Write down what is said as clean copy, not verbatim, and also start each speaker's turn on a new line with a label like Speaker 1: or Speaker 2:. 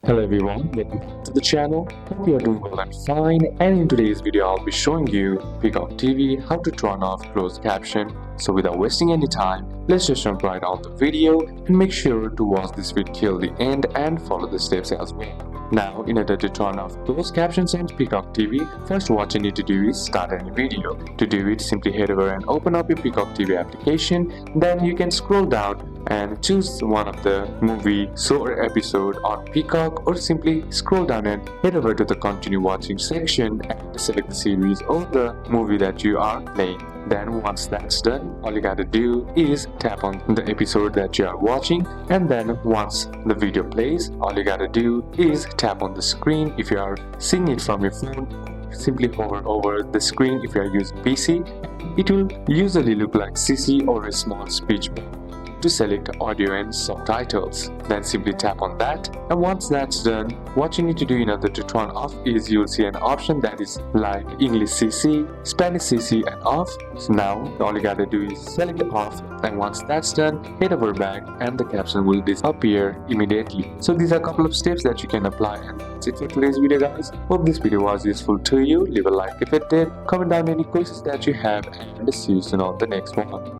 Speaker 1: Hello everyone, welcome back to the channel. Hope you are doing well and fine, and in today's video I'll be showing you Peacock TV how to turn off closed caption. So without wasting any time, let's just jump right on the video and make sure to watch this video till the end and follow the steps as well. Now, in order to turn off closed captions on Peacock TV, first what you need to do is start any video. To do it, simply head over and open up your Peacock TV application. Then you can scroll down and choose one of the movie or episode on Peacock, or simply scroll down and head over to the continue watching section and select the series or the movie that you are playing. Then once that's done, all you gotta do is tap on the episode that you are watching, and then once the video plays, all you gotta do is tap on the screen if you are seeing it from your phone. Simply hover over the screen if you are using PC. It will usually look like CC or a small speech bubble to select audio and subtitles. Then simply tap on that, and once that's done, what you need to do in order to turn off is you'll see an option that is like English CC, Spanish CC and off. So now all you gotta do is select off, and once that's done, head over back and the caption will disappear immediately. So these are a couple of steps that you can apply, and that's it for today's video guys. Hope this video was useful to you. Leave a like if it did, comment down any questions that you have, and see you soon on the next one.